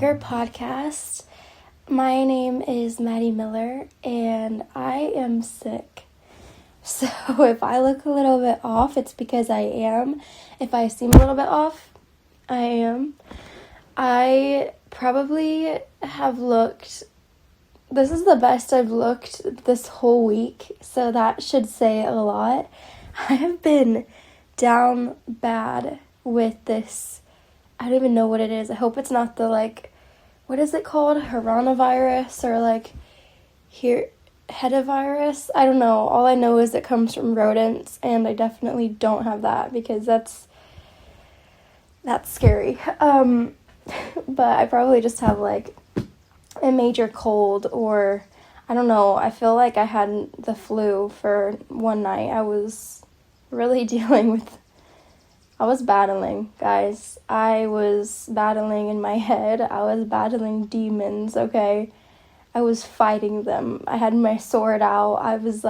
Anchor podcast. My name is Maddie Miller, and I am sick. So if I look a little bit off, it's because I am. If I seem a little bit off, I am. I probably have looked, this is the best I've looked this whole week, so that should say a lot. I have been down bad with this, I don't even know what it is. I hope it's not the, what is it called? Coronavirus or, hetavirus? I don't know. All I know is it comes from rodents, and I definitely don't have that because that's scary. But I probably just have, a major cold or, I don't know. I feel like I had the flu for one night. I was really I was battling, guys. I was battling in my head. I was battling demons, okay? I was fighting them. I had my sword out. I don't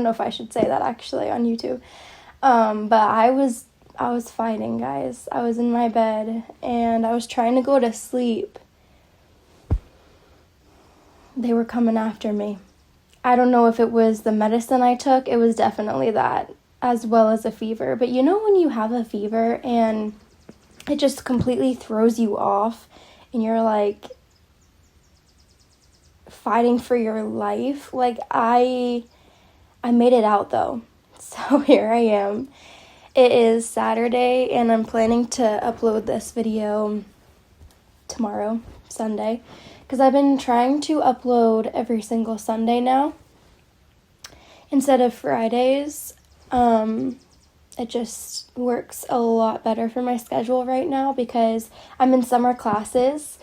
know if I should say that actually on YouTube. But I was fighting, guys. I was in my bed and I was trying to go to sleep. They were coming after me. I don't know if it was the medicine I took. It was definitely that, as well as a fever. But you know when you have a fever and it just completely throws you off and you're fighting for your life? I made it out though. So here I am. It is Saturday and I'm planning to upload this video tomorrow, Sunday, because I've been trying to upload every single Sunday now instead of Fridays. It just works a lot better for my schedule right now because I'm in summer classes,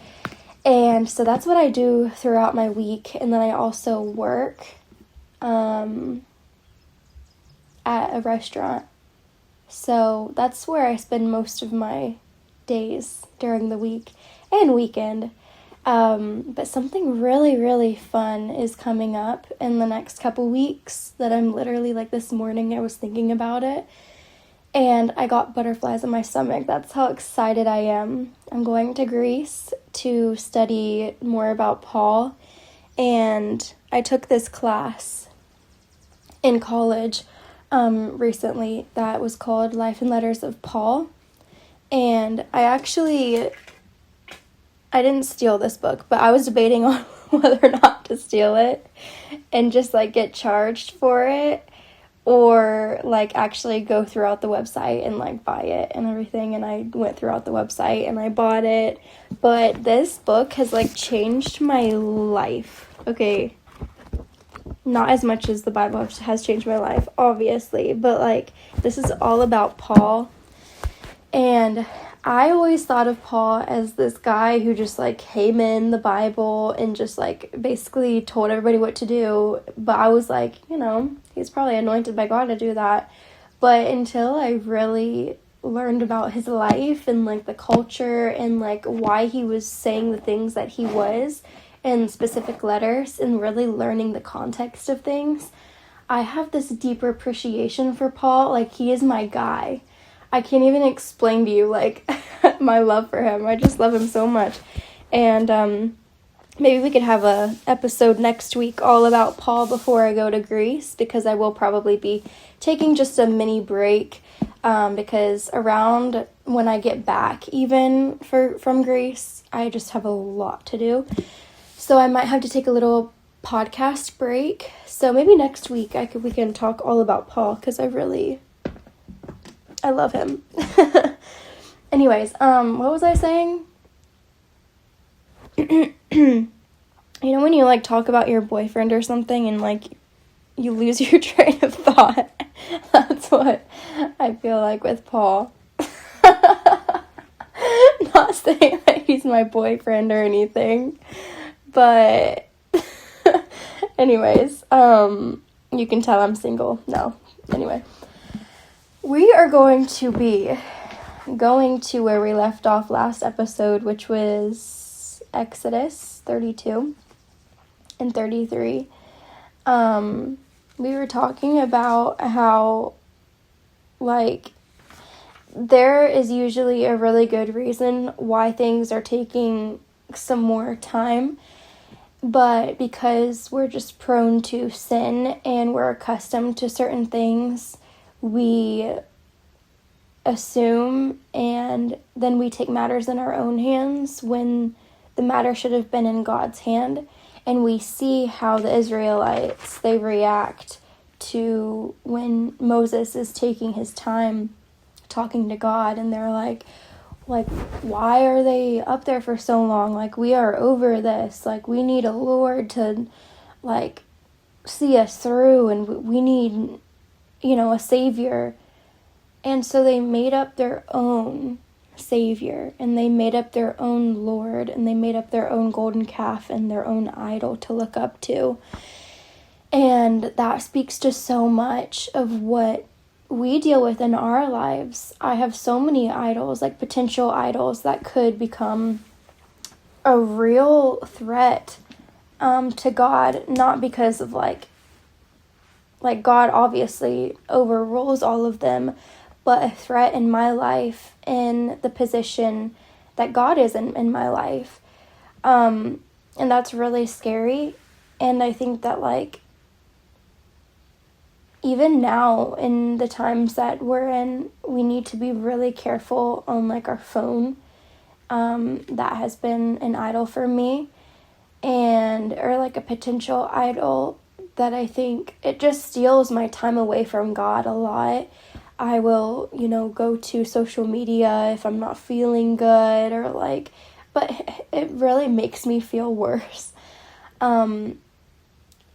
and so that's what I do throughout my week, and then I also work at a restaurant, so that's where I spend most of my days during the week and weekend. But something really, really fun is coming up in the next couple weeks that I'm literally, this morning I was thinking about it, and I got butterflies in my stomach. That's how excited I am. I'm going to Greece to study more about Paul, and I took this class in college recently that was called Life and Letters of Paul, and I didn't steal this book, but I was debating on whether or not to steal it and just, get charged for it or, actually go throughout the website and, buy it and everything. And I went throughout the website and I bought it. But this book has, changed my life. Okay, not as much as the Bible has changed my life, obviously. But, this is all about Paul. And I always thought of Paul as this guy who just, came in the Bible and just, basically told everybody what to do. But I was he's probably anointed by God to do that. But until I really learned about his life and, the culture and, why he was saying the things that he was in specific letters and really learning the context of things, I have this deeper appreciation for Paul. He is my guy. I can't even explain to you, my love for him. I just love him so much. And maybe we could have a episode next week all about Paul before I go to Greece, because I will probably be taking just a mini break, because around when I get back, even from Greece, I just have a lot to do. So I might have to take a little podcast break. So maybe next week we can talk all about Paul, because I love him. Anyways, what was I saying? You know when you, talk about your boyfriend or something and, you lose your train of thought? That's what I feel like with Paul. Not saying that he's my boyfriend or anything. But, anyways, you can tell I'm single. No. Anyway. We are going to be going to where we left off last episode, which was Exodus 32 and 33. We were talking about how, there is usually a really good reason why things are taking some more time. But because we're just prone to sin and we're accustomed to certain things, we assume and then we take matters in our own hands when the matter should have been in God's hand. And we see how the Israelites, they react to when Moses is taking his time talking to God, and they're like, why are they up there for so long? Like, we are over this. Like, we need a Lord to, like, see us through, and we need, a Savior. And so they made up their own Savior, and they made up their own Lord, and they made up their own golden calf and their own idol to look up to. And that speaks to so much of what we deal with in our lives. I have so many idols, like potential idols, that could become a real threat to God, not because of like God obviously overrules all of them, but a threat in my life, in the position that God is in my life. And that's really scary. And I think that even now, in the times that we're in, we need to be really careful on our phone. That has been an idol for me, or a potential idol that I think it just steals my time away from God a lot. I will, go to social media if I'm not feeling good but it really makes me feel worse.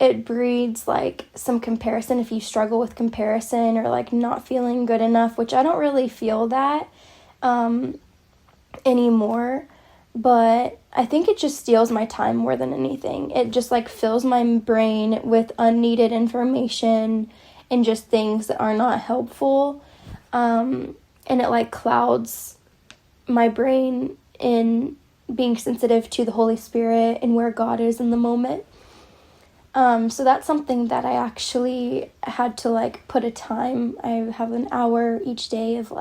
It breeds some comparison if you struggle with comparison or not feeling good enough, which I don't really feel that anymore. But I think it just steals my time more than anything. It just fills my brain with unneeded information and just things that are not helpful. And it clouds my brain in being sensitive to the Holy Spirit and where God is in the moment. So that's something that I actually had to put a time. I have an hour each day of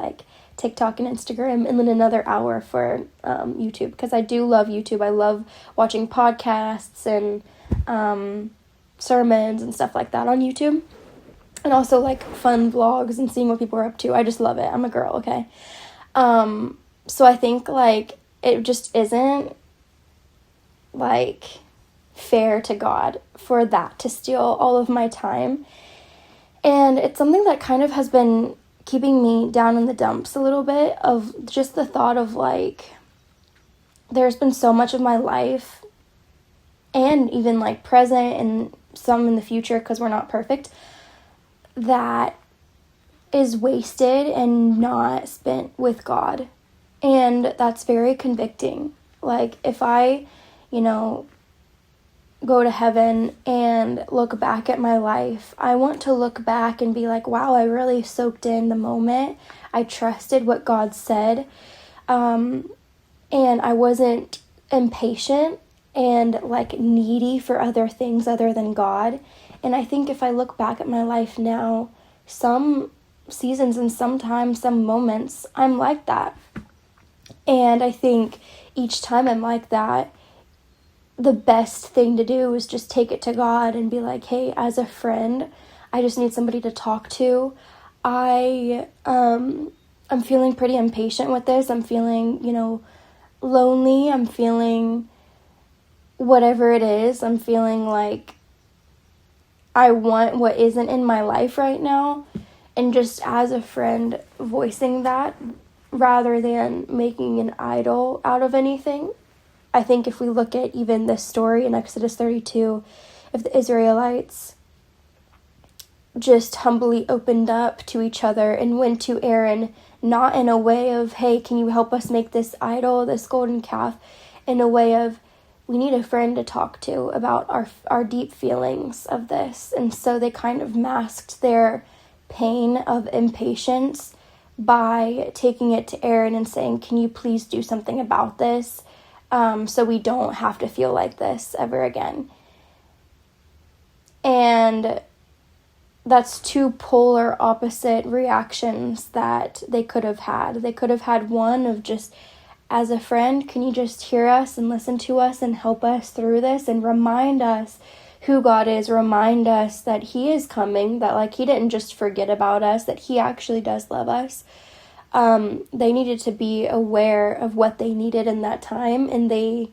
TikTok and Instagram, and then another hour for YouTube, because I do love YouTube. I love watching podcasts and sermons and stuff like that on YouTube, and also fun vlogs and seeing what people are up to. I just love it. I'm a girl, okay? So I think it just isn't fair to God for that to steal all of my time. And it's something that kind of has been keeping me down in the dumps a little bit, of just the thought of there's been so much of my life, and even present and some in the future, because we're not perfect, that is wasted and not spent with God. And that's very convicting. If I, go to heaven and look back at my life, I want to look back and be wow, I really soaked in the moment. I trusted what God said. And I wasn't impatient and needy for other things other than God. And I think if I look back at my life now, some seasons and sometimes some moments, I'm like that. And I think each time I'm like that, the best thing to do is just take it to God and be hey, as a friend, I just need somebody to talk to. I'm feeling pretty impatient with this. I'm feeling, lonely. I'm feeling whatever it is. I'm feeling I want what isn't in my life right now. And just as a friend, voicing that rather than making an idol out of anything. I think if we look at even this story in Exodus 32, if the Israelites just humbly opened up to each other and went to Aaron, not in a way of, hey, can you help us make this idol, this golden calf, in a way of, we need a friend to talk to about our deep feelings of this. And so they kind of masked their pain of impatience by taking it to Aaron and saying, can you please do something about this? So we don't have to feel like this ever again. And that's two polar opposite reactions that they could have had. They could have had one of just, as a friend, can you just hear us and listen to us and help us through this and remind us who God is, remind us that he is coming, that like he didn't just forget about us, that he actually does love us. They needed to be aware of what they needed in that time, and they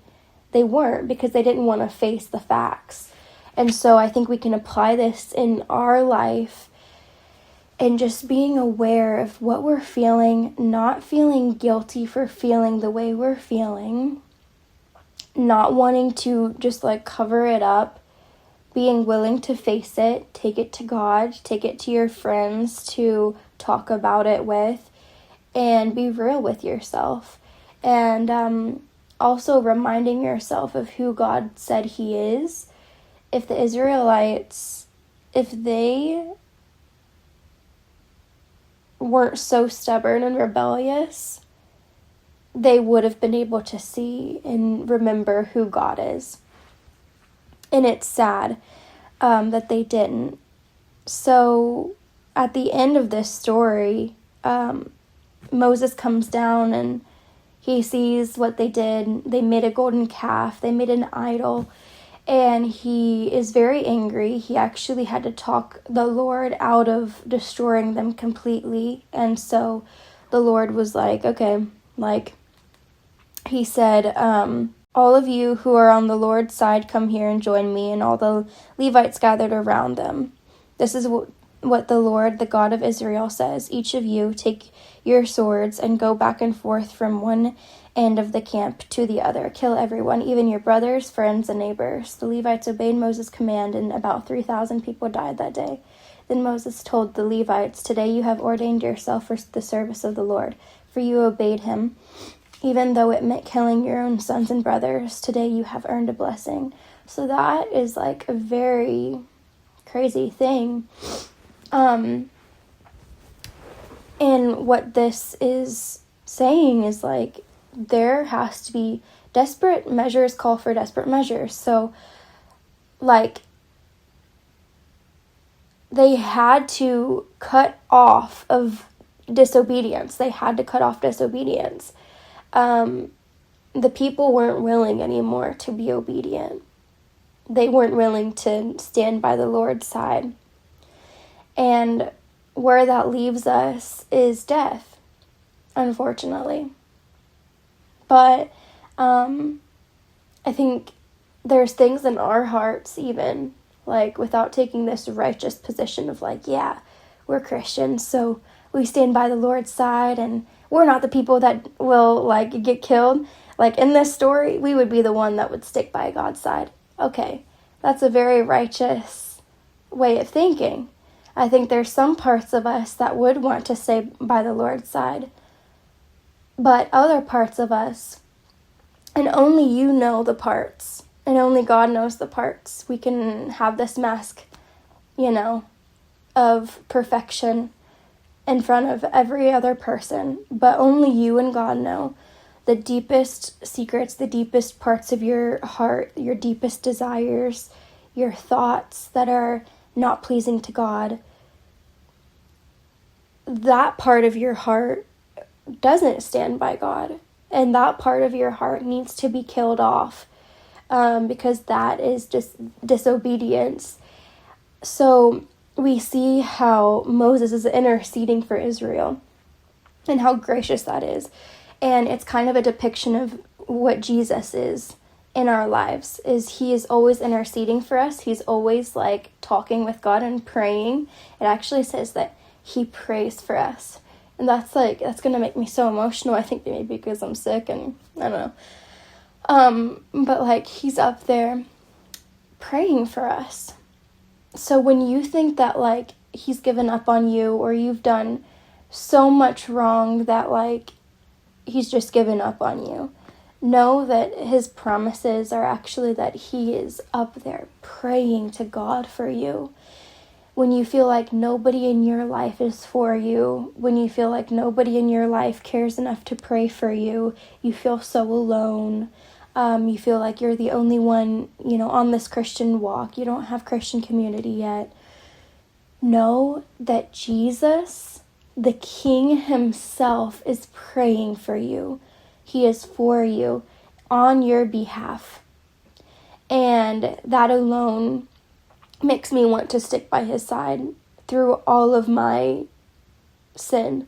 weren't, because they didn't want to face the facts. And so I think we can apply this in our life, and just being aware of what we're feeling, not feeling guilty for feeling the way we're feeling, not wanting to just like cover it up, being willing to face it, take it to God, take it to your friends to talk about it with, and be real with yourself. And also reminding yourself of who God said he is. If the Israelites, if they weren't so stubborn and rebellious, they would have been able to see and remember who God is. And it's sad that they didn't. So at the end of this story, Moses comes down and he sees what they did. They made a golden calf. They made an idol. And he is very angry. He actually had to talk the Lord out of destroying them completely. And so the Lord was like, okay, like he said, all of you who are on the Lord's side, come here and join me. And all the Levites gathered around them. This is what the Lord, the God of Israel, says. Each of you take your swords and go back and forth from one end of the camp to the other. Kill everyone, even your brothers, friends, and neighbors. The Levites obeyed Moses' command, and about 3,000 people died that day. Then Moses told the Levites, today you have ordained yourself for the service of the Lord, for you obeyed him. Even though it meant killing your own sons and brothers, today you have earned a blessing. So that is like a very crazy thing. And what this is saying is like, there has to be desperate measures call for desperate measures. So like they had to cut off of disobedience. They had to cut off disobedience. The people weren't willing anymore to be obedient. They weren't willing to stand by the Lord's side. And where that leaves us is death, unfortunately. But I think there's things in our hearts, even like without taking this righteous position of like, yeah, we're Christians, so we stand by the Lord's side and we're not the people that will like get killed. Like in this story, we would be the one that would stick by God's side. Okay, that's a very righteous way of thinking. I think there's some parts of us that would want to stay by the Lord's side. But other parts of us, and only you know the parts, and only God knows the parts. We can have this mask, of perfection in front of every other person, but only you and God know the deepest secrets, the deepest parts of your heart, your deepest desires, your thoughts that are not pleasing to God. That part of your heart doesn't stand by God, and that part of your heart needs to be killed off, because that is just disobedience. So we see how Moses is interceding for Israel and how gracious that is. And it's kind of a depiction of what Jesus is in our lives, is he is always interceding for us. He's always like talking with God and praying. It actually says that he prays for us. And that's going to make me so emotional. I think maybe because I'm sick and I don't know. But like he's up there praying for us. So when you think that like he's given up on you, or you've done so much wrong that like he's just given up on you, know that his promises are actually that he is up there praying to God for you. When you feel like nobody in your life is for you, when you feel like nobody in your life cares enough to pray for you, you feel so alone. You feel like you're the only one, on this Christian walk. You don't have Christian community yet. know that Jesus, the King himself, is praying for you. He is for you on your behalf. And that alone makes me want to stick by his side through all of my sin.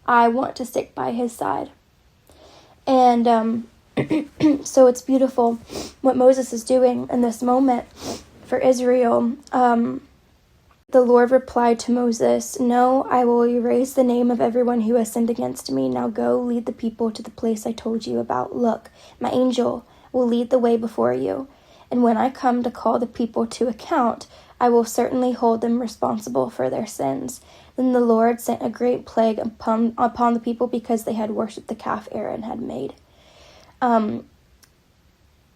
I want to stick by his side. And so it's beautiful what Moses is doing in this moment for Israel. The Lord replied to Moses, "No, I will erase the name of everyone who has sinned against me. Now go, lead the people to the place I told you about. Look, my angel will lead the way before you. And when I come to call the people to account, I will certainly hold them responsible for their sins." Then the Lord sent a great plague upon the people because they had worshipped the calf Aaron had made.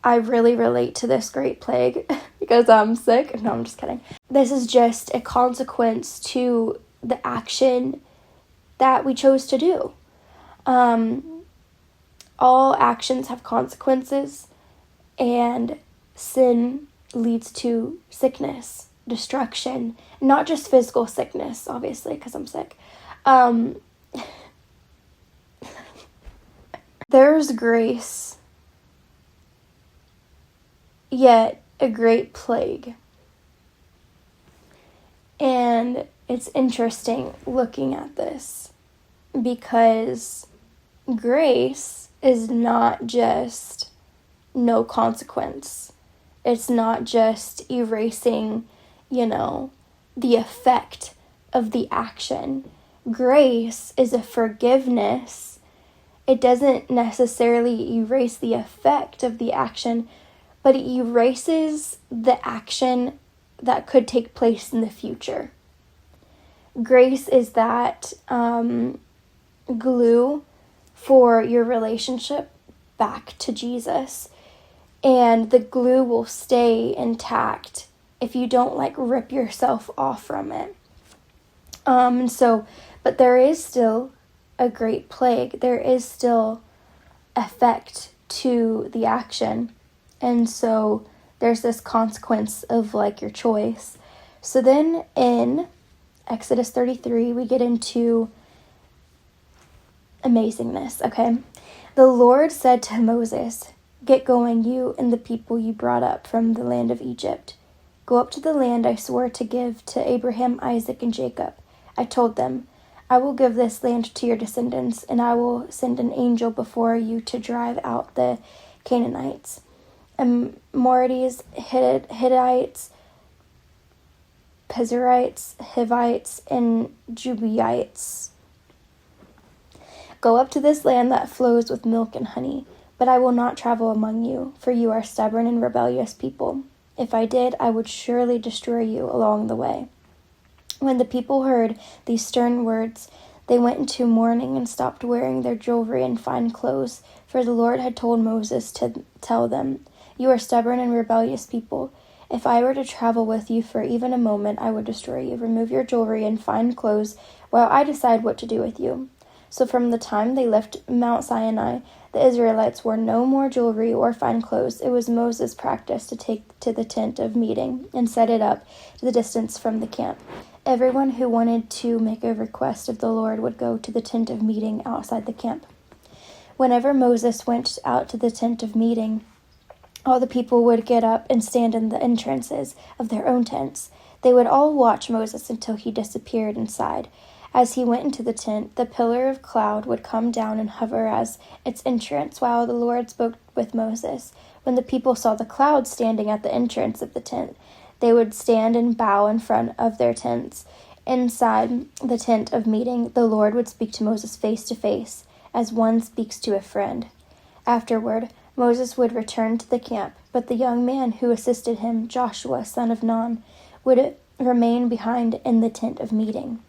I really relate to this great plague because I'm sick. No, I'm just kidding. This is just a consequence to the action that we chose to do. All actions have consequences, and sin leads to sickness, destruction, not just physical sickness, obviously, because I'm sick. There's grace, yet a great plague. And it's interesting looking at this because grace is not just no consequence. It's not just erasing, the effect of the action. Grace is a forgiveness. It doesn't necessarily erase the effect of the action, but it erases the action that could take place in the future. Grace is that glue for your relationship back to Jesus. And the glue will stay intact if you don't rip yourself off from it. But there is still a great plague. There is still effect to the action. And so there's this consequence of your choice. So then in Exodus 33, we get into amazingness, okay? The Lord said to Moses, "Get going, you and the people you brought up from the land of Egypt. Go up to the land I swore to give to Abraham, Isaac, and Jacob. I told them, I will give this land to your descendants, and I will send an angel before you to drive out the Canaanites, Amorites, Hittites, Perizzites, Hivites, and Jebusites. Go up to this land that flows with milk and honey. But I will not travel among you, for you are stubborn and rebellious people. If I did, I would surely destroy you along the way." When the people heard these stern words, they went into mourning and stopped wearing their jewelry and fine clothes, for the Lord had told Moses to tell them, "You are stubborn and rebellious people. If I were to travel with you for even a moment, I would destroy you. Remove your jewelry and fine clothes while I decide what to do with you." So from the time they left Mount Sinai, the Israelites wore no more jewelry or fine clothes. It was Moses' practice to take to the tent of meeting and set it up to the distance from the camp. Everyone who wanted to make a request of the Lord would go to the tent of meeting outside the camp. Whenever Moses went out to the tent of meeting, all the people would get up and stand in the entrances of their own tents. They would all watch Moses until he disappeared inside. As he went into the tent, the pillar of cloud would come down and hover as its entrance while the Lord spoke with Moses. When the people saw the cloud standing at the entrance of the tent, they would stand and bow in front of their tents. Inside the tent of meeting, the Lord would speak to Moses face to face, as one speaks to a friend. Afterward, Moses would return to the camp, but the young man who assisted him, Joshua, son of Nun, would remain behind in the tent of meeting.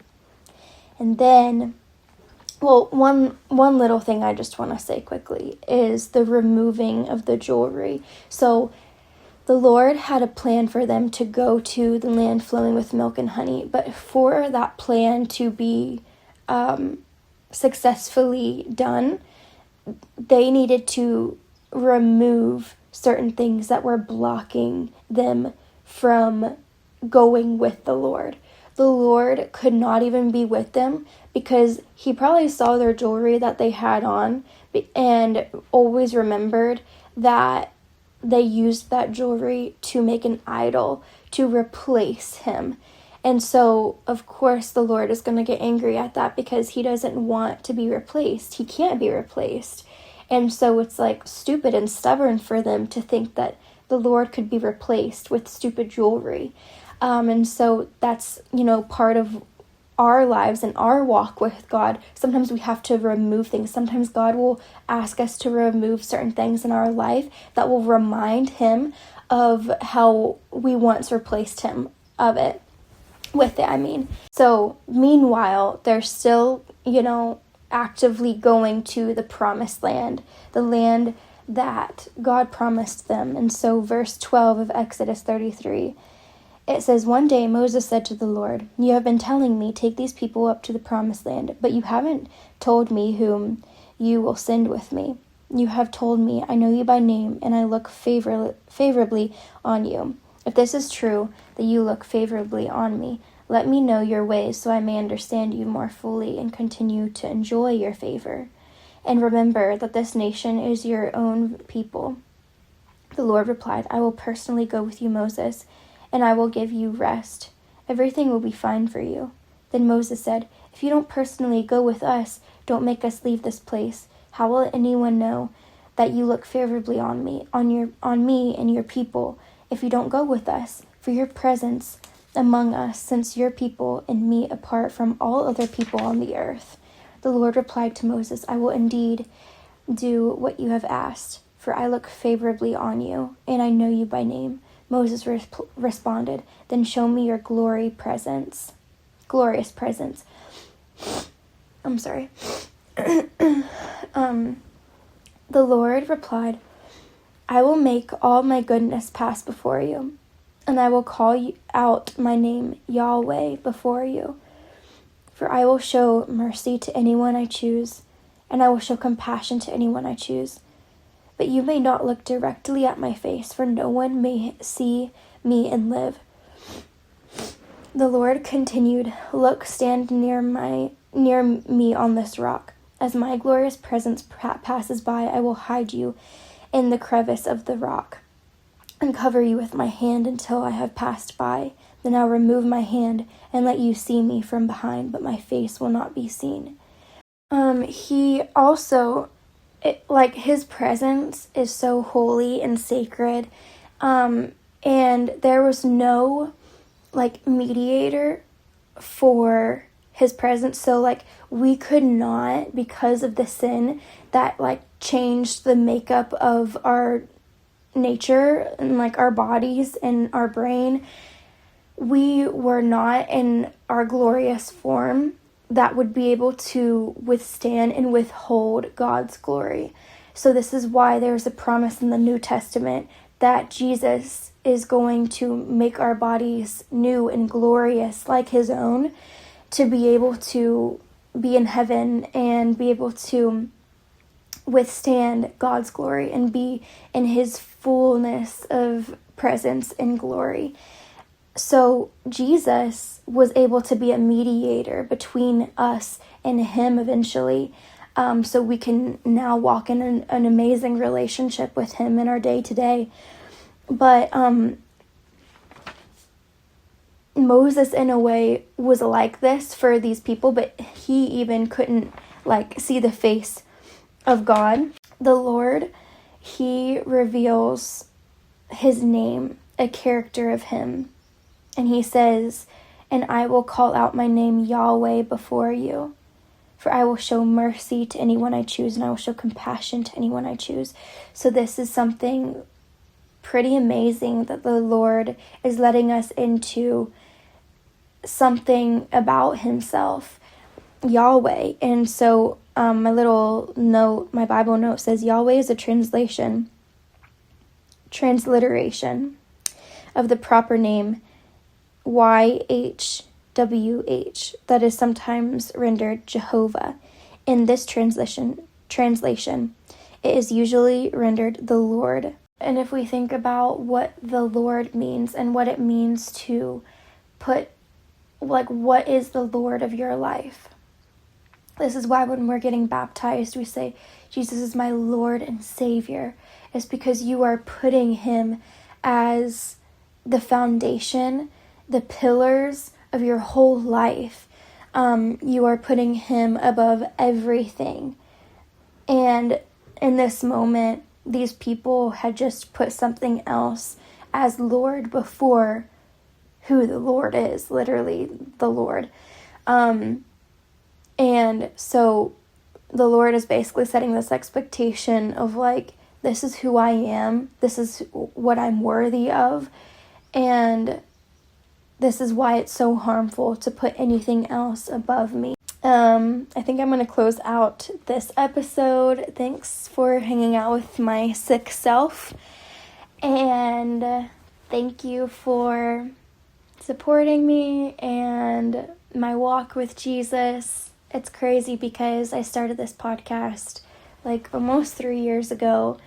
And then, one little thing I just want to say quickly is the removing of the jewelry. So the Lord had a plan for them to go to the land flowing with milk and honey, but for that plan to be successfully done, they needed to remove certain things that were blocking them from going with the Lord. the Lord could not even be with them because he probably saw their jewelry that they had on and always remembered that they used that jewelry to make an idol to replace him. And so, of course, the Lord is going to get angry at that because he doesn't want to be replaced. He can't be replaced. And so it's like stupid and stubborn for them to think that the Lord could be replaced with stupid jewelry. And so that's, part of our lives and our walk with God. Sometimes we have to remove things. Sometimes God will ask us to remove certain things in our life that will remind him of how we once replaced him with it. So meanwhile, they're still, actively going to the promised land, the land that God promised them. And so verse 12 of Exodus 33, it says, "One day Moses said to the Lord, 'You have been telling me, take these people up to the promised land, but you haven't told me whom you will send with me. You have told me, I know you by name, and I look favorably on you. If this is true, that you look favorably on me, let me know your ways so I may understand you more fully and continue to enjoy your favor. And remember that this nation is your own people.' The Lord replied, 'I will personally go with you, Moses, and I will give you rest. Everything will be fine for you.' Then Moses said, 'If you don't personally go with us, don't make us leave this place. How will anyone know that you look favorably on me and your people if you don't go with us? For your presence among us sets your people and me apart from all other people on the earth.' The Lord replied to Moses, 'I will indeed do what you have asked, for I look favorably on you, and I know you by name.' Moses responded, 'Then show me your glorious presence.'" I'm sorry. The Lord replied, "I will make all my goodness pass before you, and I will call out my name Yahweh before you. For I will show mercy to anyone I choose, and I will show compassion to anyone I choose. But you may not look directly at my face, for no one may see me and live." The Lord continued, "Look, stand near me on this rock. As my glorious presence passes by, I will hide you in the crevice of the rock and cover you with my hand until I have passed by. Then I'll remove my hand and let you see me from behind, but my face will not be seen." He also, his presence is so holy and sacred, and there was no, mediator for his presence. So, we could not, because of the sin that, changed the makeup of our nature and, our bodies and our brain, we were not in our glorious form that would be able to withstand and withhold God's glory. So this is why there's a promise in the New Testament that Jesus is going to make our bodies new and glorious like his own, to be able to be in heaven and be able to withstand God's glory and be in his fullness of presence and glory. So Jesus was able to be a mediator between us and him eventually, so we can now walk in an amazing relationship with him in our day-to-day. But Moses, in a way, was like this for these people, but he even couldn't, see the face of God. The Lord, he reveals his name, a character of him. And he says, "And I will call out my name Yahweh before you. For I will show mercy to anyone I choose, and I will show compassion to anyone I choose." So this is something pretty amazing that the Lord is letting us into, something about himself, Yahweh. And so my Bible note says Yahweh is a transliteration of the proper name YHWH that is sometimes rendered Jehovah. In this translation, it is usually rendered the Lord. And if we think about what the Lord means and what it means to put like, what is the Lord of your life? This is why when we're getting baptized, we say, Jesus is my Lord and Savior. It's because you are putting him as the foundation, the pillars of your whole life. You are putting him above everything. And in this moment, these people had just put something else as Lord before who the Lord is, literally the Lord. And so the Lord is basically setting this expectation of like, this is who I am, this is what I'm worthy of, and this is why it's so harmful to put anything else above me. I think I'm going to close out this episode. Thanks for hanging out with my sick self, and thank you for supporting me and my walk with Jesus. It's crazy because I started this podcast like almost 3 years ago,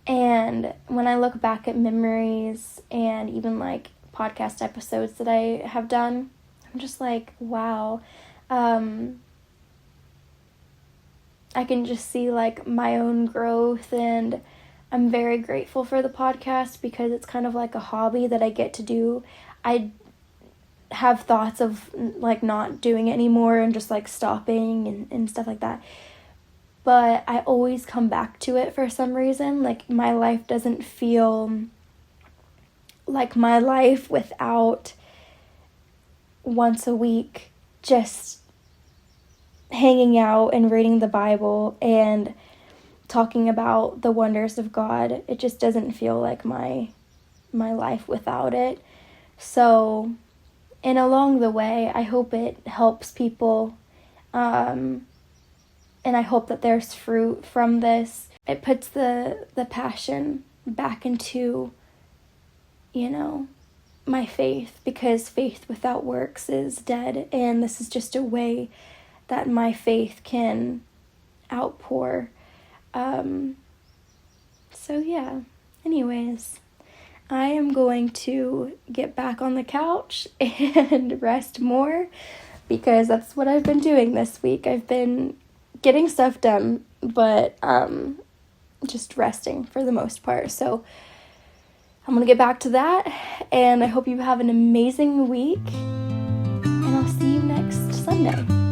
and when I look back at memories and even like podcast episodes that I have done, I'm just like, wow. I can just see like my own growth, and I'm very grateful for the podcast because it's kind of like a hobby that I get to do. I have thoughts of like not doing it anymore and just like stopping and stuff like that. But I always come back to it for some reason. Like my life doesn't feel like my life without once a week just hanging out and reading the Bible and talking about the wonders of God. It just doesn't feel like my life without it. So, and along the way, I hope it helps people, and I hope that there's fruit from this. It puts the passion back into, my faith, because faith without works is dead, and this is just a way that my faith can outpour. So yeah, anyways, I am going to get back on the couch and rest more, because that's what I've been doing this week. I've been getting stuff done, but just resting for the most part. So I'm going to get back to that, and I hope you have an amazing week, and I'll see you next Sunday.